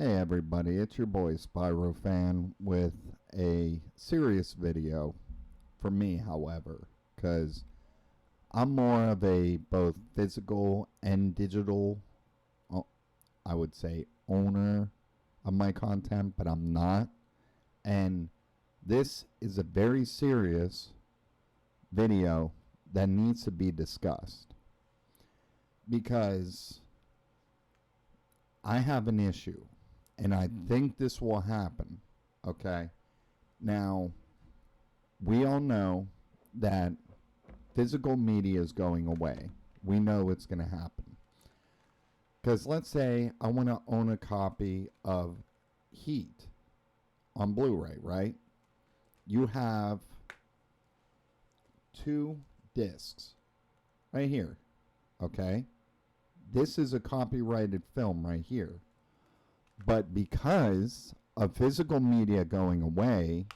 Hey everybody, it's your boy Spyro Fan with a serious video for me, however, because I'm more of a both physical and digital, I would say, owner of my content, but I'm not. And this is a very serious video that needs to be discussed because I have an issue and I think this will happen. Okay. Now, we all know that physical media is going away. We know it's going to happen. Because let's say I want to own a copy of Heat on Blu ray, right? You have two discs right here. Okay. This is a copyrighted film right here. But because of physical media going away,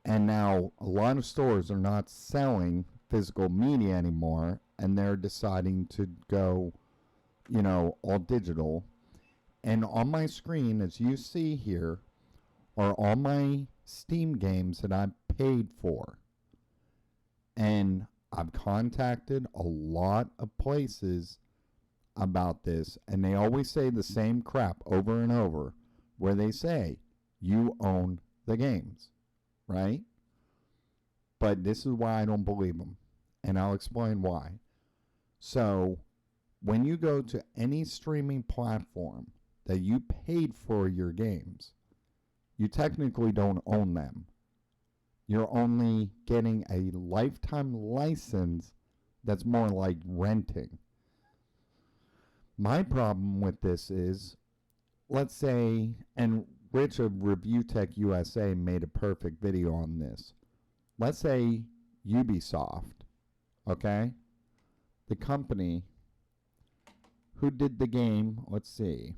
and now a lot of stores are not selling physical media anymore, and they're deciding to go, all digital. And on my screen, as you see here, are all my Steam games that I paid for. And I've contacted a lot of places about this, and they always say the same crap over and over, where they say, you own the games, right? But this is why I don't believe them, and I'll explain why. So, when you go to any streaming platform that you paid for your games, you technically don't own them. You're only getting a lifetime license that's more like renting. My problem with this is, let's say, and Rich of Review Tech USA made a perfect video on this. Let's say Ubisoft, okay? The company who did the game, let's see.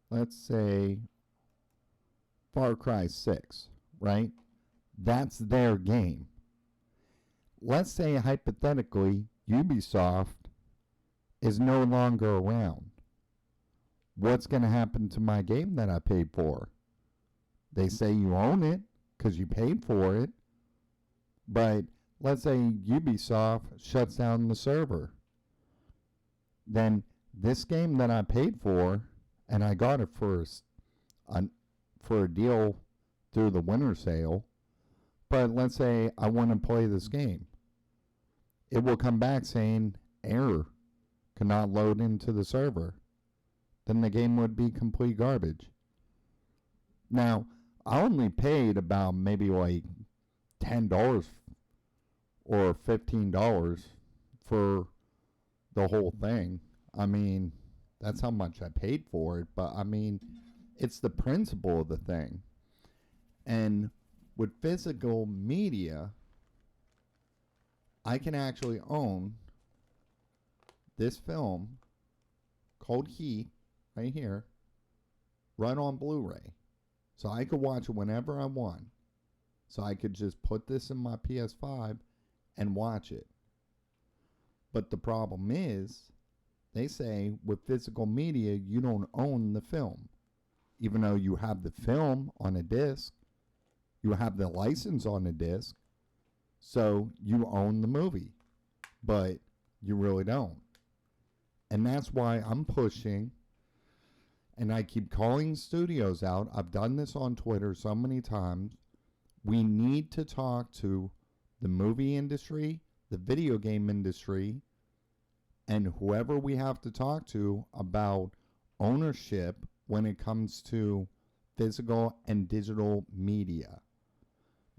Let's say Far Cry 6, right? That's their game. Let's say hypothetically Ubisoft is no longer around. What's going to happen to my game that I paid for? They say you own it because you paid for it. But let's say Ubisoft shuts down the server. Then this game that I paid for, and I got it for a deal through the winter sale, but let's say I want to play this game. It will come back saying error, cannot load into the server. Then the game would be complete garbage. Now, I only paid about maybe like $10 or $15 for the whole thing. I mean, that's how much I paid for it, but I mean, it's the principle of the thing. And with physical media, I can actually own this film called Heat right here, right on Blu-ray. So I could watch it whenever I want. So I could just put this in my PS5 and watch it. But the problem is, they say with physical media, you don't own the film. Even though you have the film on a disc, you have the license on the disc, so you own the movie, but you really don't. And that's why I'm pushing, and I keep calling studios out. I've done this on Twitter so many times. We need to talk to the movie industry, the video game industry, and whoever we have to talk to about ownership when it comes to physical and digital media.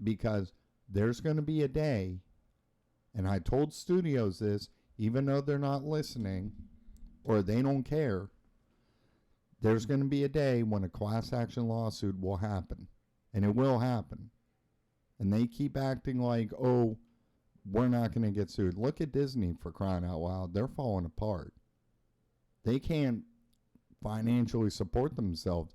Because there's going to be a day, and I told studios this, even though they're not listening or they don't care, there's going to be a day when a class action lawsuit will happen. And it will happen. And they keep acting like, oh, we're not going to get sued. Look at Disney, for crying out loud. They're falling apart. They can't financially support themselves.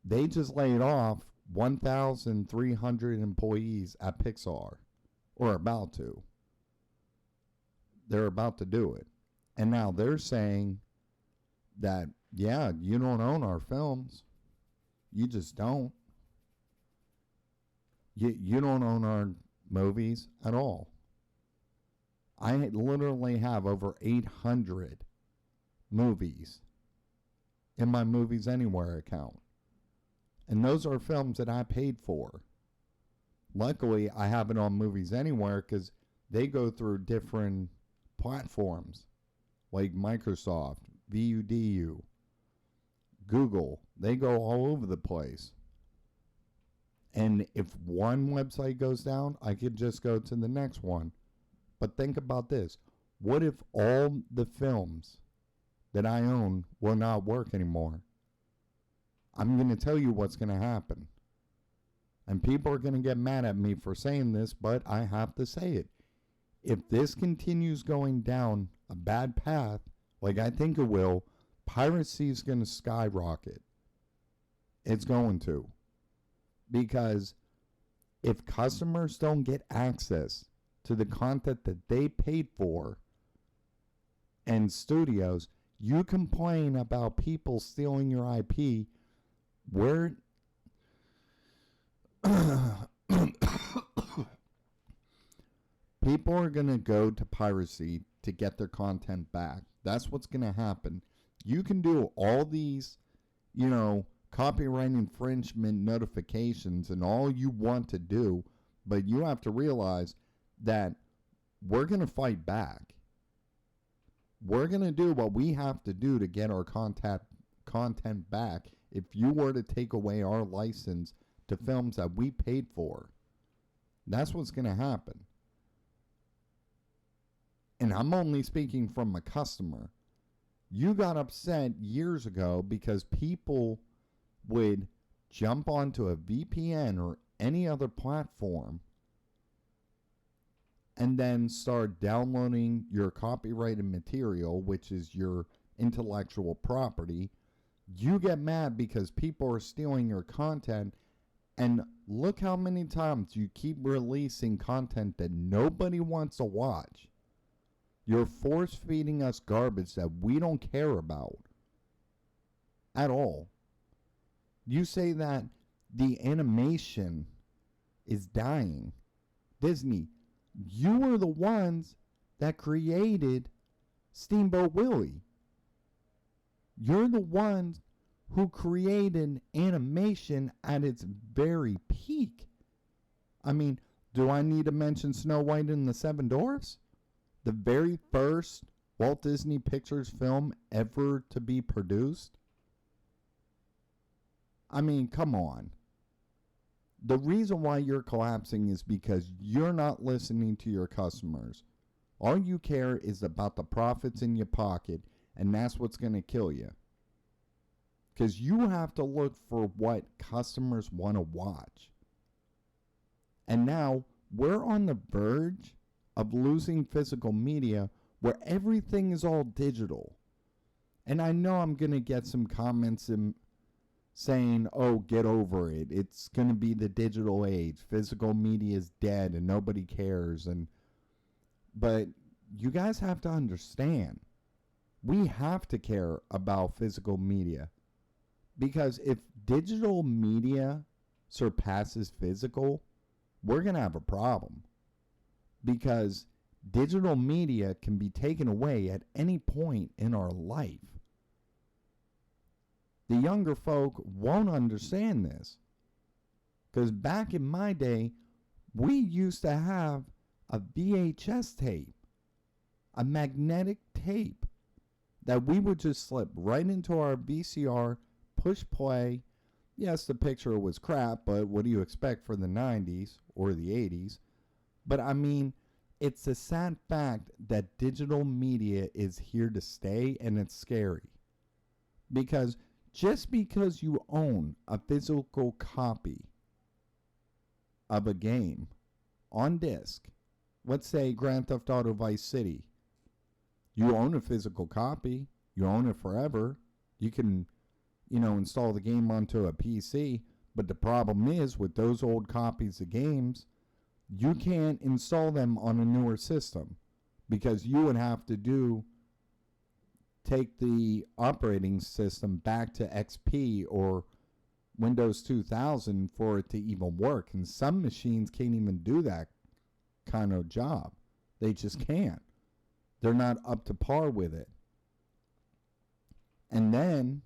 They just laid off 1,300 employees at Pixar, or about to. They're about to do it. And now they're saying that, yeah, you don't own our films. You just don't. You don't own our movies at all. I literally have over 800 movies in my Movies Anywhere account. And those are films that I paid for. Luckily, I have it on Movies Anywhere because they go through different platforms like Microsoft, VUDU, Google. They go all over the place. And if one website goes down, I could just go to the next one. But think about this. What if all the films that I own will not work anymore? I'm going to tell you what's going to happen. And people are going to get mad at me for saying this, but I have to say it. If this continues going down a bad path, like I think it will, piracy is going to skyrocket. It's going to. Because if customers don't get access to the content that they paid for, and studios, you complain about people stealing your IP, where people are going to go to piracy to get their content back. That's what's going to happen. You can do all these, copyright infringement notifications and all you want to do, but you have to realize that we're going to fight back. We're going to do what we have to do to get our content back if you were to take away our license to films that we paid for. That's what's going to happen. And I'm only speaking from a customer. You got upset years ago because people would jump onto a VPN or any other platform and then start downloading your copyrighted material, which is your intellectual property. You get mad because people are stealing your content, and look how many times you keep releasing content that nobody wants to watch. You're force-feeding us garbage that we don't care about at all. You say that the animation is dying. Disney, you were the ones that created Steamboat Willie. You're the ones who created animation at its very peak. I mean, do I need to mention Snow White and the Seven Dwarfs? The very first Walt Disney Pictures film ever to be produced? I mean, come on. The reason why you're collapsing is because you're not listening to your customers. All you care is about the profits in your pocket, and that's what's going to kill you. Because you have to look for what customers want to watch. And now we're on the verge of losing physical media where everything is all digital. And I know I'm going to get some comments saying, oh, get over it. It's going to be the digital age. Physical media is dead and nobody cares. But you guys have to understand, we have to care about physical media. Because if digital media surpasses physical, we're going to have a problem. Because digital media can be taken away at any point in our life. The younger folk won't understand this. Because back in my day, we used to have a VHS tape, a magnetic tape, that we would just slip right into our VCR, push play. Yes, the picture was crap, but what do you expect for the 90s or the 80s? But I mean, it's a sad fact that digital media is here to stay, and it's scary. Because just because you own a physical copy of a game on disc, let's say Grand Theft Auto Vice City, you own a physical copy, you own it forever, you can, install the game onto a PC, but the problem is with those old copies of games, you can't install them on a newer system because you would have to do take the operating system back to XP or Windows 2000 for it to even work. And some machines can't even do that kind of job. They just can't. They're not up to par with it. And then,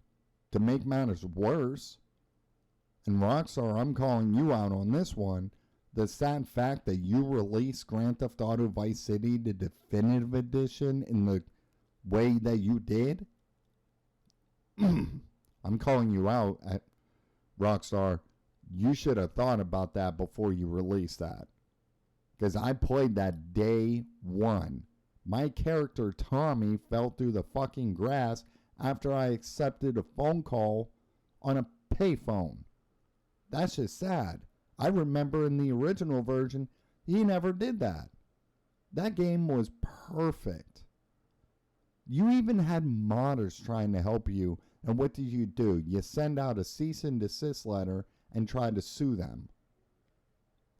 to make matters worse, and Rockstar, I'm calling you out on this one, the sad fact that you released Grand Theft Auto Vice City, the definitive edition, in the way that you did, I'm calling you out at Rockstar. You should have thought about that before you released that. Because I played that day one. My character, Tommy, fell through the fucking grass after I accepted a phone call on a payphone. That's just sad. I remember in the original version, he never did that. That game was perfect. You even had modders trying to help you, and what did you do? You send out a cease and desist letter and try to sue them.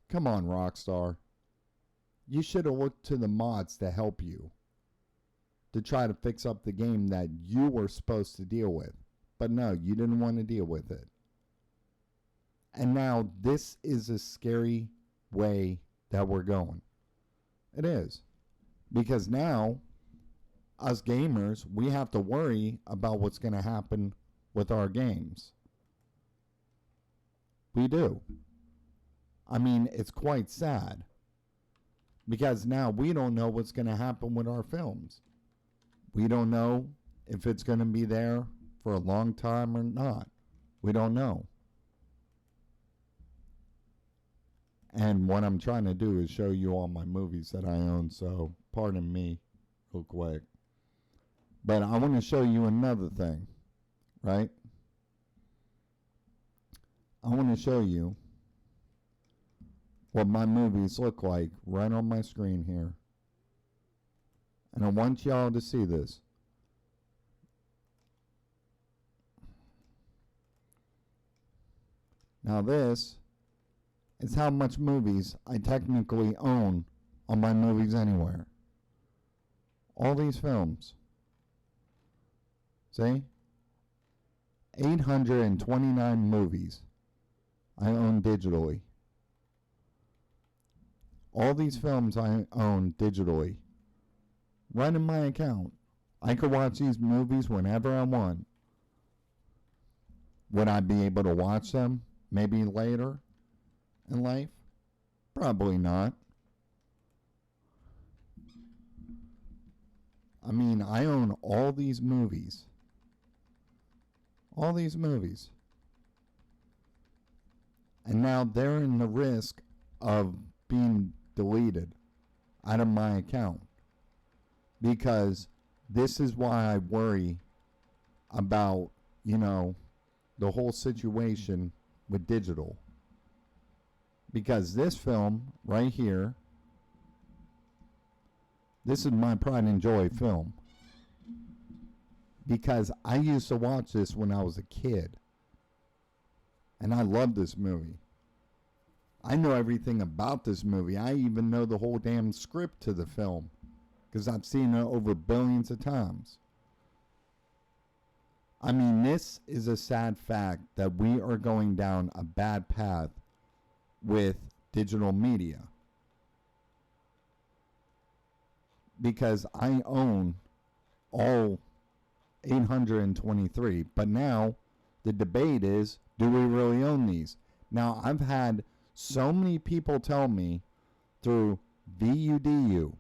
Come on, Rockstar. You should have looked to the mods to help you, to try to fix up the game that you were supposed to deal with. But no, you didn't want to deal with it. And now this is a scary way that we're going. It is. Because now, us gamers, we have to worry about what's going to happen with our games. We do. I mean, it's quite sad. Because now we don't know what's going to happen with our films. We don't know if it's going to be there for a long time or not. We don't know. And what I'm trying to do is show you all my movies that I own, so pardon me real quick. But I want to show you another thing, right? I want to show you what my movies look like right on my screen here. And I want y'all to see this. Now this is how much movies I technically own on my Movies Anywhere. All these films. See? 829 movies I own digitally. All these films I own digitally. Right in my account. I could watch these movies whenever I want. Would I be able to watch them maybe later in life? Probably not. I mean, I own all these movies. All these movies. And now they're in the risk of being deleted out of my account. Because this is why I worry about, the whole situation with digital. Because this film right here, this is my pride and joy film. Because I used to watch this when I was a kid. And I love this movie. I know everything about this movie. I even know the whole damn script to the film. Because I've seen it over billions of times. I mean, this is a sad fact that we are going down a bad path with digital media. Because I own all 823. But now the debate is, do we really own these? Now, I've had so many people tell me through VUDU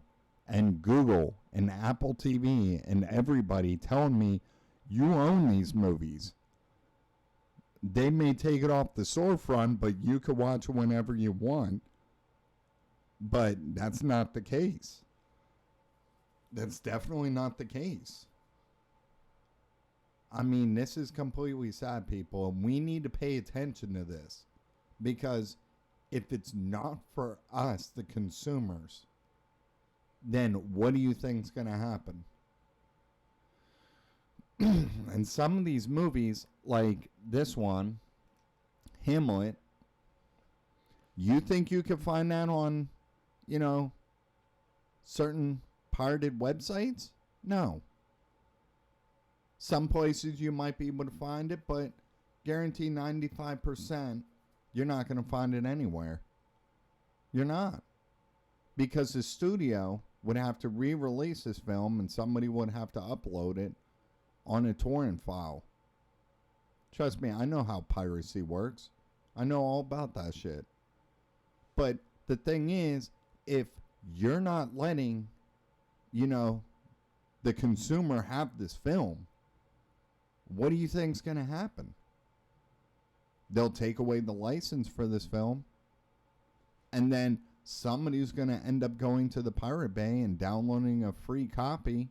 and Google and Apple TV and everybody telling me, you own these movies. They may take it off the storefront, but you can watch it whenever you want. But that's not the case. That's definitely not the case. I mean, this is completely sad, people, and we need to pay attention to this. Because if it's not for us, the consumers, then what do you think is going to happen? And some of these movies, like this one, Hamlet, you think you can find that on, certain pirated websites? No. Some places you might be able to find it, but guarantee 95% you're not going to find it anywhere. You're not. Because the studio would have to re-release this film and somebody would have to upload it on a torrent file. Trust me, I know how piracy works. I know all about that shit. But the thing is, if you're not letting, the consumer have this film, what do you think's going to happen? They'll take away the license for this film, and then somebody's going to end up going to the Pirate Bay and downloading a free copy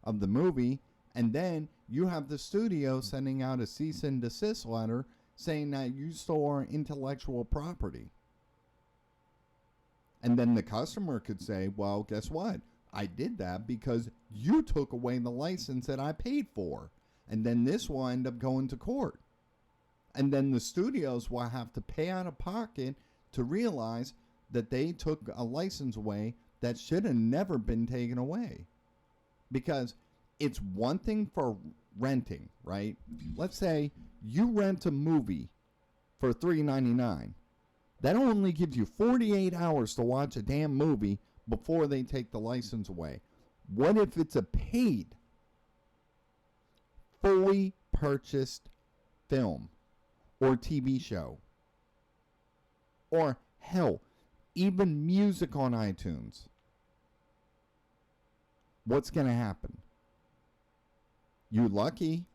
of the movie, and then you have the studio sending out a cease and desist letter saying that you stole our intellectual property. And then the customer could say, well, guess what? I did that because you took away the license that I paid for. And then this will end up going to court. And then the studios will have to pay out of pocket to realize that they took a license away that should have never been taken away. Because it's one thing for renting, right? Let's say you rent a movie for $3.99. That only gives you 48 hours to watch a damn movie before they take the license away. What if it's a paid, fully purchased film or TV show? Or hell, even music on iTunes. What's going to happen? You're lucky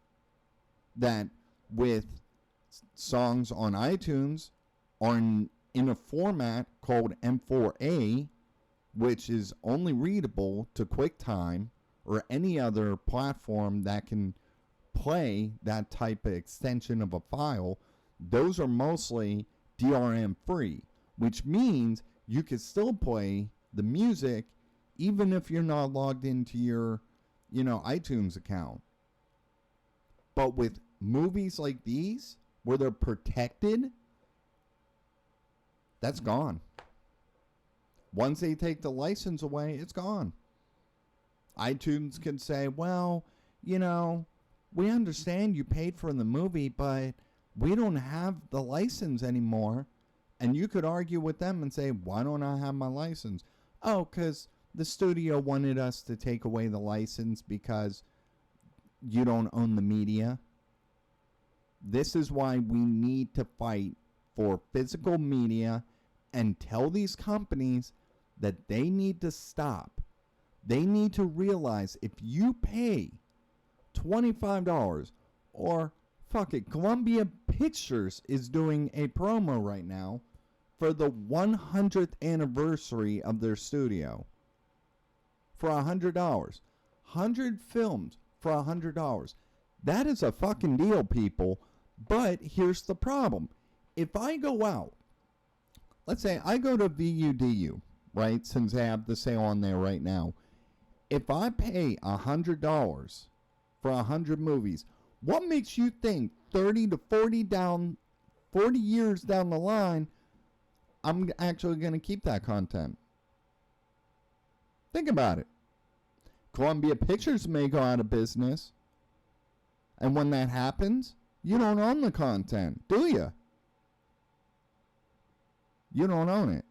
that with songs on iTunes are in a format called M4A, which is only readable to QuickTime or any other platform that can play that type of extension of a file. Those are mostly DRM free, which means you can still play the music even if you're not logged into your, iTunes account. But with movies like these, where they're protected, that's gone. Once they take the license away, it's gone. iTunes can say, well, we understand you paid for the movie, but we don't have the license anymore. And you could argue with them and say, why don't I have my license? Oh, because the studio wanted us to take away the license because you don't own the media. This is why we need to fight for physical media and tell these companies that they need to stop. They need to realize if you pay $25 or fuck it, Columbia Pictures is doing a promo right now for the 100th anniversary of their studio for $100. 100 films for $100. That is a fucking deal, people. But here's the problem. If I go out, let's say I go to VUDU, right? Since they have the sale on there right now. If I pay $100 for 100 movies, what makes you think 30 to 40 years down the line, I'm actually going to keep that content? Think about it. Columbia Pictures may go out of business. And when that happens, you don't own the content, do you? You don't own it.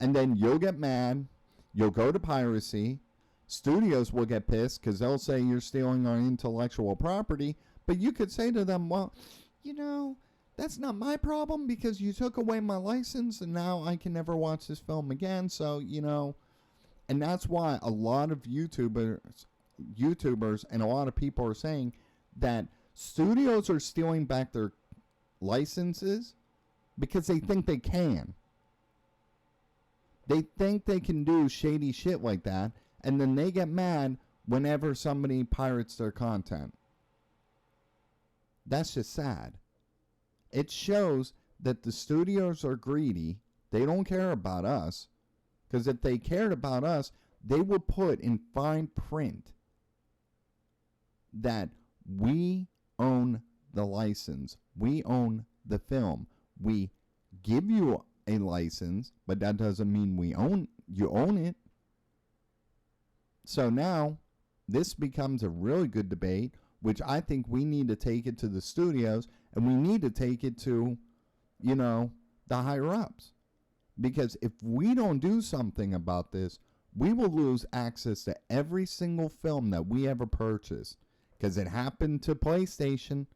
And then you'll get mad. You'll go to piracy. Studios will get pissed because they'll say you're stealing our intellectual property. But you could say to them, well, that's not my problem because you took away my license and now I can never watch this film again. So, and that's why a lot of YouTubers and a lot of people are saying that studios are stealing back their licenses because they think they can. They think they can do shady shit like that, and then they get mad whenever somebody pirates their content. That's just sad. It shows that the studios are greedy. They don't care about us. Because if they cared about us, they would put in fine print that we own the license. We own the film. We give you a license, but that doesn't mean you own it. So now, this becomes a really good debate. which I think we need to take it to the studios and we need to take it to, the higher ups. Because if we don't do something about this, we will lose access to every single film that we ever purchased. Because it happened to PlayStation.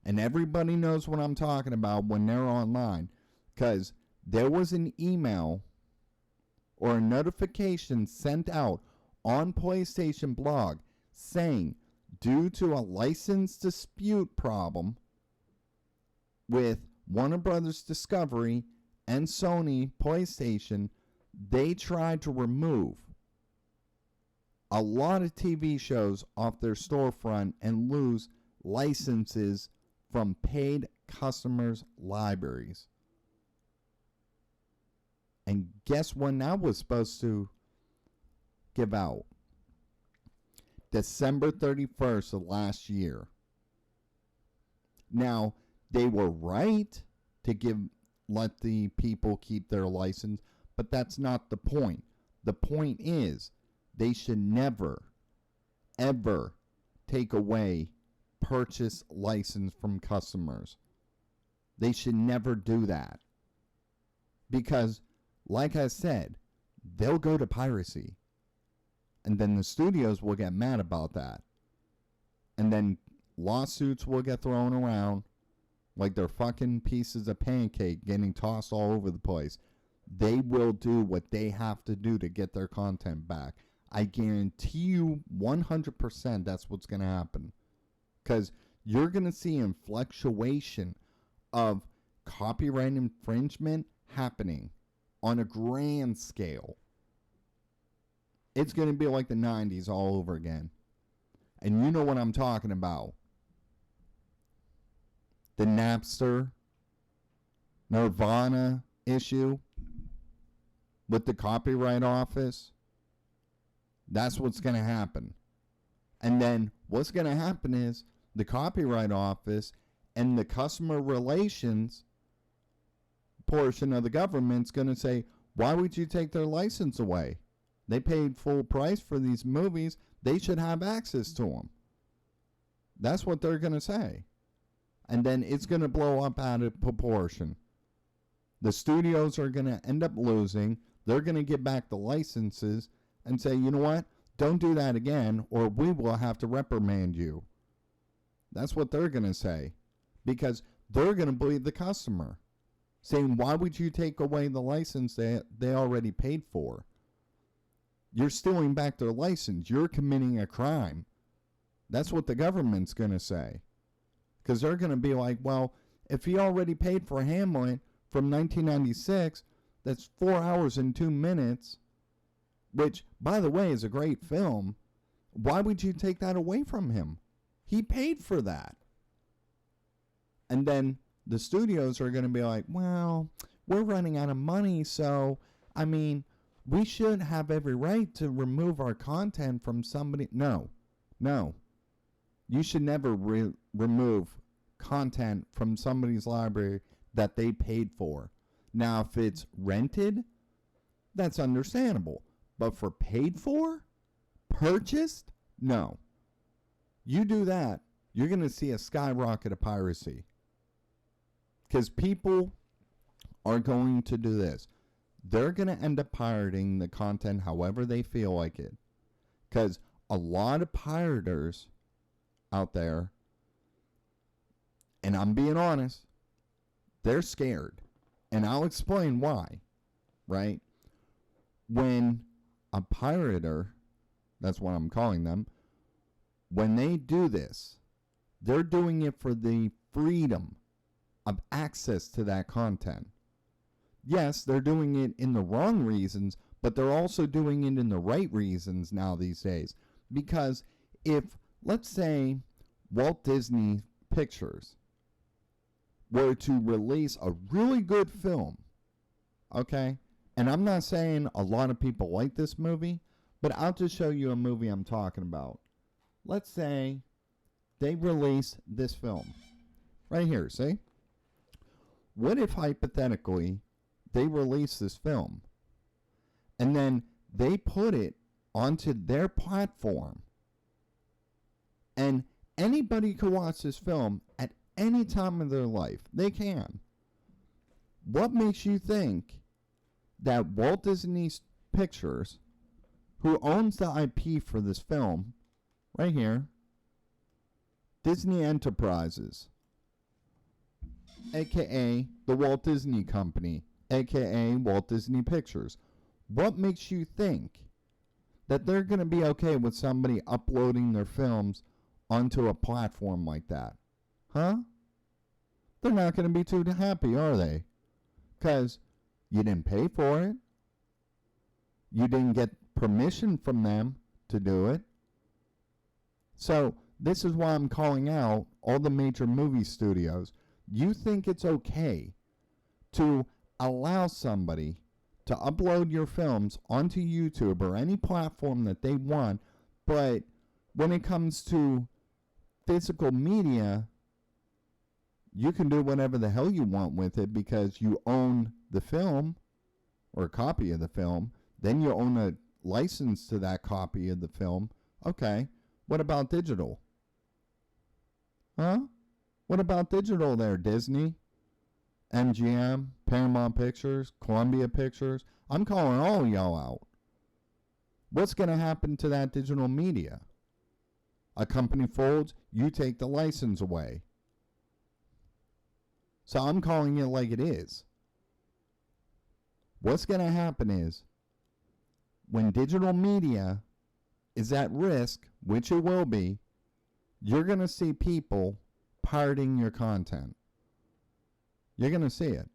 And everybody knows what I'm talking about when they're online. Because there was an email or a notification sent out on PlayStation blog saying, due to a license dispute problem with Warner Brothers Discovery and Sony PlayStation, they tried to remove a lot of TV shows off their storefront and lose licenses from paid customers' libraries. And guess when that was supposed to give out? December 31st of last year. Now, they were right to let the people keep their license, but that's not the point. The point is, they should never, ever take away purchase license from customers. They should never do that. Because, like I said, they'll go to piracy. And then the studios will get mad about that. And then lawsuits will get thrown around like they're fucking pieces of pancake getting tossed all over the place. They will do what they have to do to get their content back. I guarantee you 100% that's what's going to happen. Because you're going to see a fluctuation of copyright infringement happening on a grand scale. It's going to be like the 90s all over again. And you know what I'm talking about. The Napster, Nirvana issue with the Copyright Office. That's what's going to happen. And then what's going to happen is the Copyright Office and the customer relations portion of the government's going to say, why would you take their license away? They paid full price for these movies. They should have access to them. That's what they're going to say. And then it's going to blow up out of proportion. The studios are going to end up losing. They're going to get back the licenses and say, you know what? Don't do that again or we will have to reprimand you. That's what they're going to say. Because they're going to believe the customer. Saying, why would you take away the license that they already paid for? You're stealing back their license. You're committing a crime. That's what the government's going to say. Because they're going to be like, well, if he already paid for Hamlet from 1996, that's 4 hours and 2 minutes, which, by the way, is a great film. Why would you take that away from him? He paid for that. And then the studios are going to be like, well, we're running out of money, so, we should have every right to remove our content from somebody. No. You should never remove content from somebody's library that they paid for. Now, if it's rented, that's understandable. But for paid for? Purchased? No. You do that, you're going to see a skyrocket of piracy. Because people are going to do this. They're going to end up pirating the content however they feel like it. Because a lot of pirators out there, and I'm being honest, they're scared. And I'll explain why, right? When a pirater, that's what I'm calling them, when they do this, they're doing it for the freedom of access to that content. Yes, they're doing it in the wrong reasons, but they're also doing it in the right reasons now these days. Because if, let's say, Walt Disney Pictures were to release a really good film, okay? And I'm not saying a lot of people like this movie, but I'll just show you a movie I'm talking about. Let's say they release this film. Right here, see? What if, hypothetically, they release this film and then they put it onto their platform And anybody can watch this film at any time of their life. They can. What makes you think that Walt Disney Pictures, who owns the IP for this film, right here, Disney Enterprises, aka the Walt Disney Company, aka Walt Disney Pictures, what makes you think that they're going to be okay with somebody uploading their films onto a platform like that? Huh? They're not going to be too happy, are they? Because you didn't pay for it. You didn't get permission from them to do it. So this is why I'm calling out all the major movie studios. You think it's okay to allow somebody to upload your films onto YouTube or any platform that they want, but when it comes to physical media, you can do whatever the hell you want with it because you own the film or a copy of the film. Then you own a license to that copy of the film. Okay, what about digital? Huh? What about digital there, Disney, MGM, Paramount Pictures, Columbia Pictures? I'm calling all y'all out. What's going to happen to that digital media? A company folds, you take the license away. So I'm calling it like it is. What's going to happen is when digital media is at risk, which it will be, you're going to see people pirating your content. You're going to see it.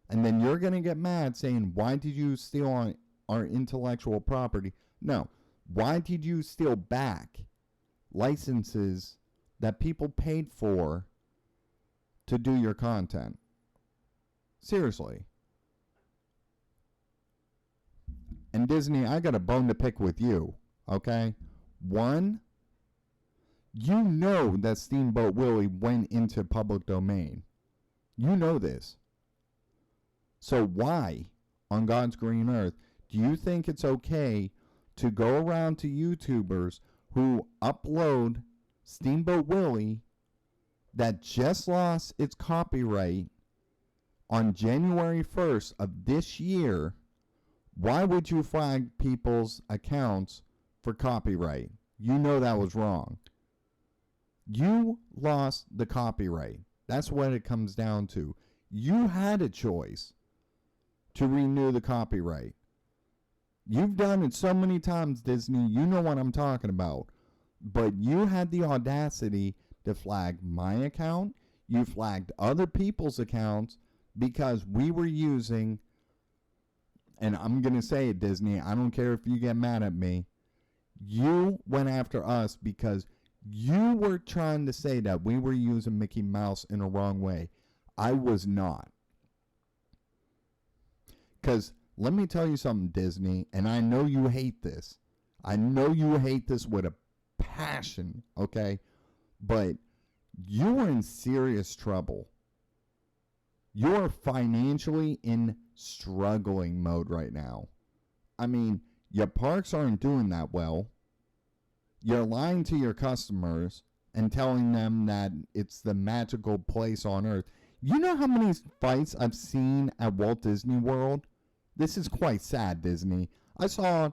And then you're going to get mad saying, why did you steal our intellectual property? No. Why did you steal back licenses that people paid for to do your content? Seriously. And Disney, I got a bone to pick with you, okay? One, you know that Steamboat Willie went into public domain. You know this. So why, on God's green earth, do you think it's okay to go around to YouTubers who upload Steamboat Willie that just lost its copyright on January 1st of this year? Why would you flag people's accounts for copyright? You know that was wrong. You lost the copyright. That's what it comes down to. You had a choice to renew the copyright. You've done it so many times, Disney. You know what I'm talking about. But you had the audacity to flag my account. You flagged other people's accounts because we were using, and I'm going to say it, Disney, I don't care if you get mad at me. You went after us because you were trying to say that we were using Mickey Mouse in a wrong way. I was not. Because let me tell you something, Disney, and I know you hate this. I know you hate this with a passion, okay? But you are in serious trouble. You're financially in struggling mode right now. I mean, your parks aren't doing that well. You're lying to your customers and telling them that it's the magical place on earth. You know how many fights I've seen at Walt Disney World? This is quite sad, Disney. I saw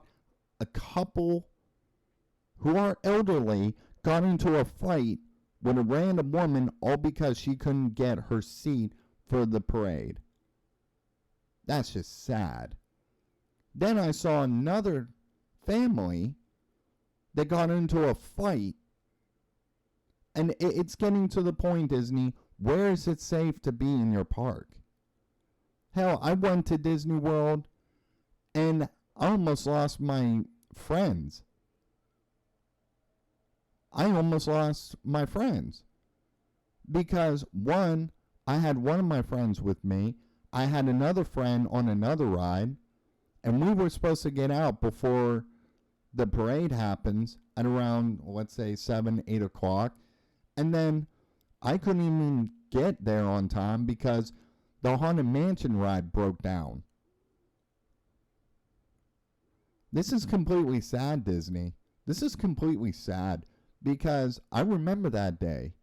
a couple who are elderly got into a fight with a random woman all because she couldn't get her seat for the parade. That's just sad. Then I saw another family that got into a fight. And it's getting to the point, Disney, where is it safe to be in your park? Hell, I went to Disney World and I almost lost my friends. Because one, I had one of my friends with me. I had another friend on another ride. And we were supposed to get out before the parade happens at around, let's say, 7, 8 o'clock. And then I couldn't even get there on time because the Haunted Mansion ride broke down. This is completely sad, Disney. This is completely sad because I remember that day.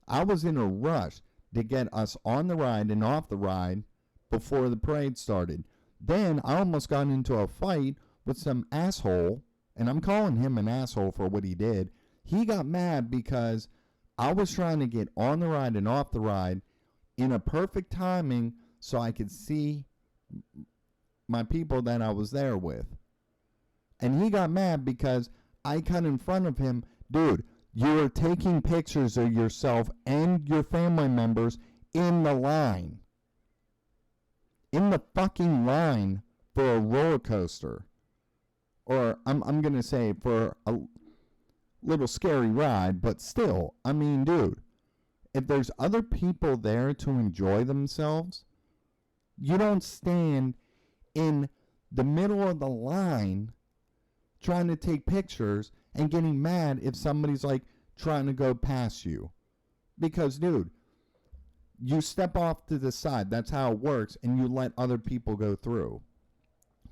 I was in a rush to get us on the ride and off the ride before the parade started. Then I almost got into a fight with some asshole, and I'm calling him an asshole for what he did. He got mad because I was trying to get on the ride and off the ride in a perfect timing so I could see my people that I was there with. And he got mad because I cut in front of him. Dude, you are taking pictures of yourself and your family members in the line. In the fucking line for a roller coaster. Or I'm going to say for a little scary ride, but still, I mean, dude, if there's other people there to enjoy themselves, you don't stand in the middle of the line trying to take pictures and getting mad if somebody's like trying to go past you. Because, dude, you step off to the side. That's how it works. And you let other people go through.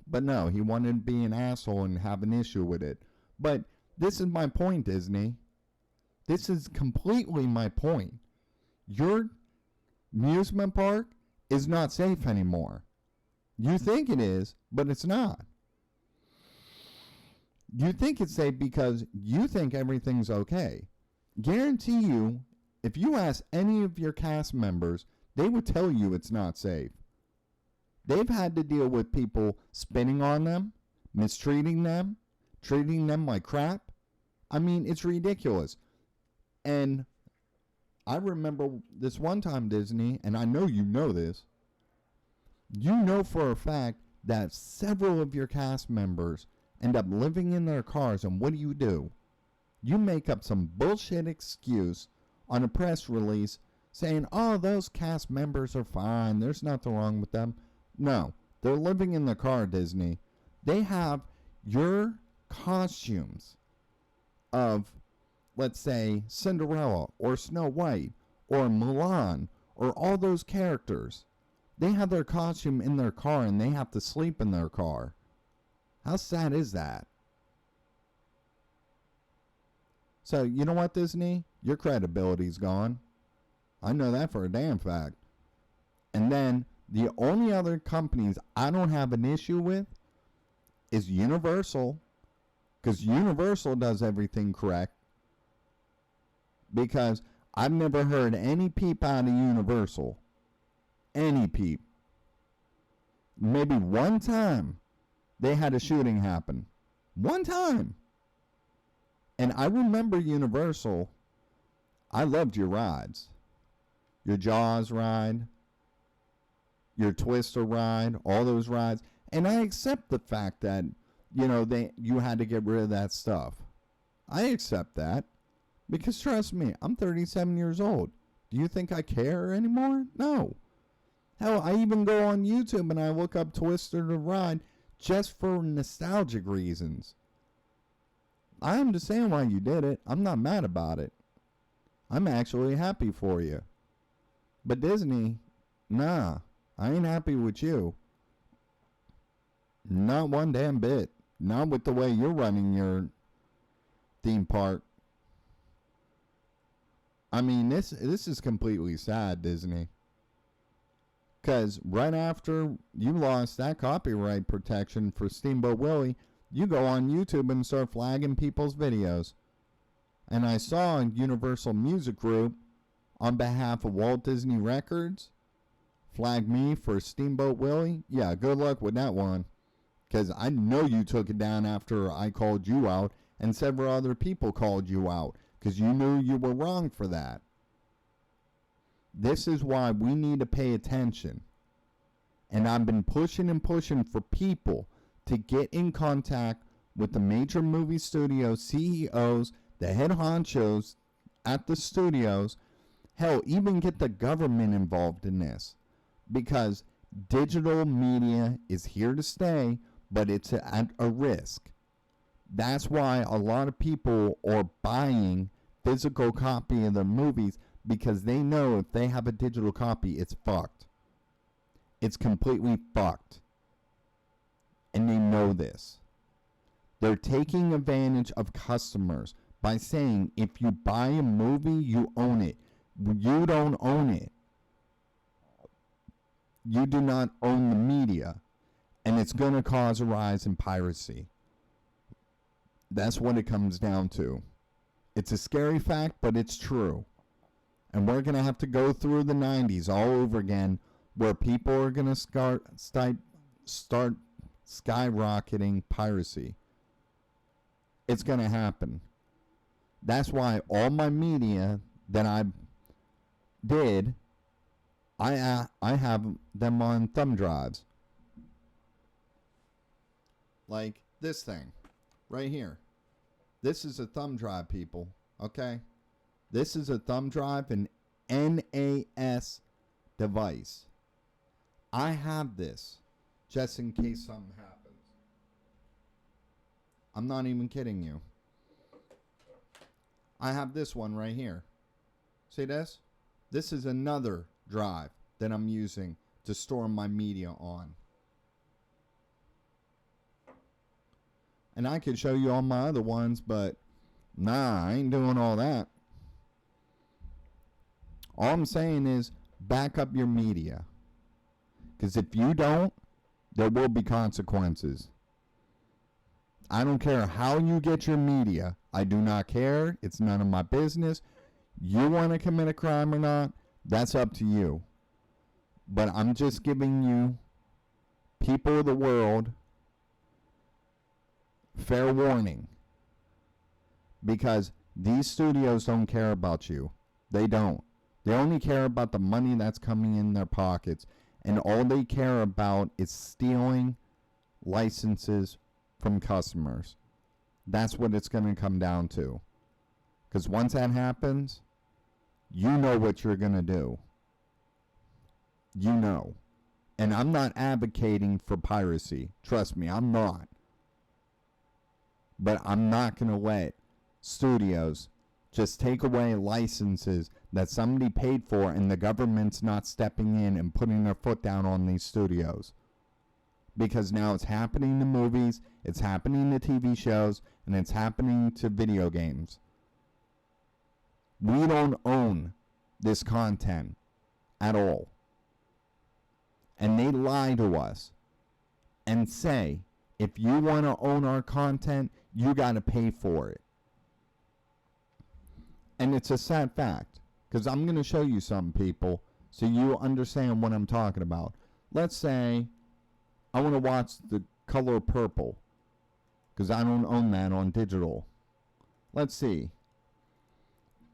But no, he wanted to be an asshole and have an issue with it. But this is my point, Disney. This is completely my point. Your amusement park is not safe anymore. You think it is, but it's not. You think it's safe because you think everything's okay. Guarantee you, if you ask any of your cast members, they would tell you it's not safe. They've had to deal with people spitting on them, mistreating them, treating them like crap. I mean, it's ridiculous. And I remember this one time, Disney, and I know you know this. You know for a fact that several of your cast members end up living in their cars, and what do? You make up some bullshit excuse on a press release saying, oh, those cast members are fine, there's nothing wrong with them. No, they're living in the car, Disney. They have your costumes of, let's say, Cinderella or Snow White or Mulan or all those characters. They have their costume in their car and they have to sleep in their car. How sad is that? So, you know what, Disney? Your credibility's gone. I know that for a damn fact. And then, the only other companies I don't have an issue with is Universal. Because Universal does everything correct. Because I've never heard any peep out of Universal. Any peep. Maybe one time they had a shooting happen. One time. And I remember Universal. I loved your rides. Your Jaws ride. Your Twister ride. All those rides. And I accept the fact that, you had to get rid of that stuff. I accept that. Because trust me, I'm 37 years old. Do you think I care anymore? No. Hell, I even go on YouTube and I look up Twister the Ride just for nostalgic reasons. I understand why you did it. I'm not mad about it. I'm actually happy for you. But Disney, nah, I ain't happy with you. Not one damn bit. Not with the way you're running your theme park. I mean, this is completely sad, Disney. Because right after you lost that copyright protection for Steamboat Willie, you go on YouTube and start flagging people's videos. And I saw Universal Music Group, on behalf of Walt Disney Records, flag me for Steamboat Willie. Yeah, good luck with that one. Because I know you took it down after I called you out, and several other people called you out. Because you knew you were wrong for that. This is why we need to pay attention. And I've been pushing and pushing for people to get in contact with the major movie studio CEOs, the head honchos at the studios. Hell, even get the government involved in this. Because digital media is here to stay, but it's at a risk. That's why a lot of people are buying physical copy of the movies, because they know if they have a digital copy, it's fucked. It's completely fucked. And they know this. They're taking advantage of customers by saying if you buy a movie, you own it. You don't own it. You do not own the media. And it's going to cause a rise in piracy. That's what it comes down to. It's a scary fact, but it's true. And we're going to have to go through the 90s all over again, where people are going to start skyrocketing piracy. It's going to happen. That's why all my media that I did, I have them on thumb drives. Like this thing right here. This is a thumb drive, people. Okay? This is a thumb drive, an NAS device. I have this just in case something happens. I'm not even kidding you. I have this one right here. See this? This is another drive that I'm using to store my media on. And I could show you all my other ones, but nah, I ain't doing all that. All I'm saying is back up your media. Because if you don't, there will be consequences. I don't care how you get your media. I do not care. It's none of my business. You want to commit a crime or not, that's up to you. But I'm just giving you, people of the world, fair warning. Because these studios don't care about you. They don't. They only care about the money that's coming in their pockets. And all they care about is stealing licenses from customers. That's what it's going to come down to. Because once that happens, you know what you're going to do. You know. And I'm not advocating for piracy. Trust me, I'm not. But I'm not going to let studios just take away licenses that somebody paid for and the government's not stepping in and putting their foot down on these studios. Because now it's happening to movies, it's happening to TV shows, and it's happening to video games. We don't own this content at all. And they lie to us and say, if you want to own our content, you got to pay for it. And it's a sad fact, because I'm going to show you some people so you understand what I'm talking about. Let's say I want to watch The Color Purple, because I don't own that on digital. Let's see.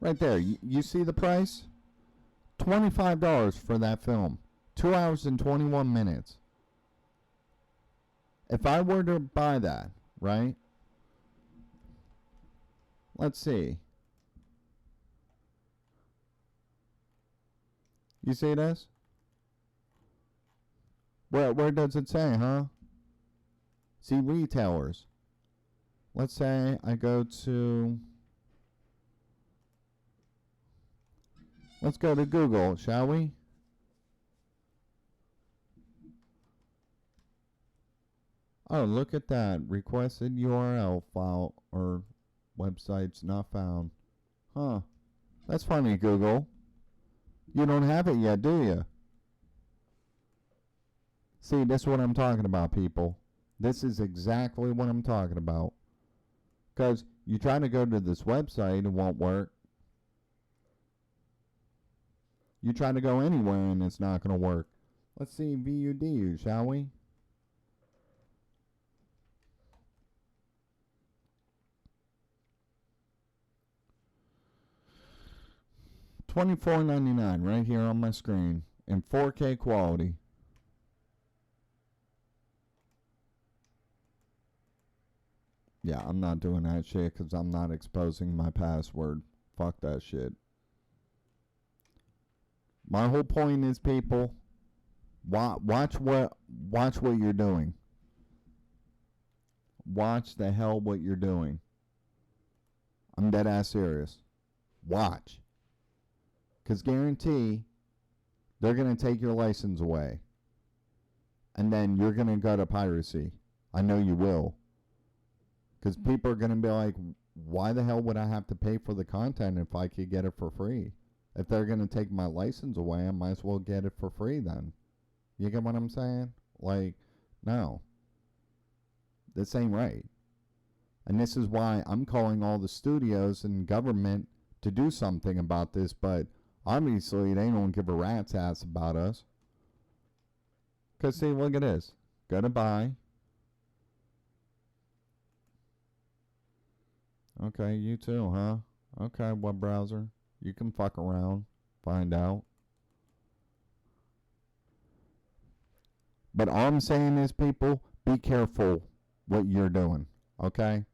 Right there, you see the price? $25 for that film. 2 hours and 21 minutes. If I were to buy that, right? Let's see. You see this? Where does it say, huh? See retailers. Let's say I go to... Let's go to Google, shall we? Oh, look at that. Requested URL file or websites not found. Huh. That's funny, Google. You don't have it yet, do you? See, this is what I'm talking about, people. This is exactly what I'm talking about. Because you try to go to this website, it won't work. You try to go anywhere and it's not going to work. Let's see VUDU, shall we? $24.99 right here on my screen in 4K quality. Yeah, I'm not doing that shit because I'm not exposing my password. Fuck that shit. My whole point is, people, watch what you're doing. Watch the hell what you're doing. I'm dead ass serious. Watch. Because guarantee they're going to take your license away. And then you're going to go to piracy. I know you will. Because people are going to be like, why the hell would I have to pay for the content if I could get it for free? If they're going to take my license away, I might as well get it for free then. You get what I'm saying? Like, no. This ain't right. And this is why I'm calling all the studios and government to do something about this, but obviously they don't give a rat's ass about us. Because see, look at this. Goodbye. Okay, you too, huh? Okay, web browser. You can fuck around. Find out. But all I'm saying is, people, be careful what you're doing, okay?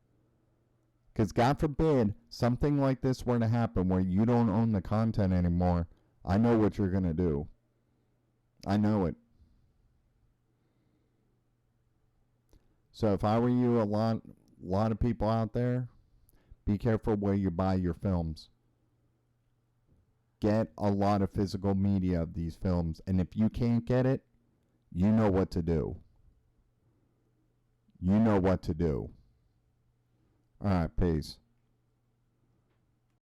Because God forbid something like this were to happen where you don't own the content anymore. I know what you're going to do. I know it. So if I were you, a lot of people out there, be careful where you buy your films. Get a lot of physical media of these films. And if you can't get it, you know what to do. You know what to do. All right, peace.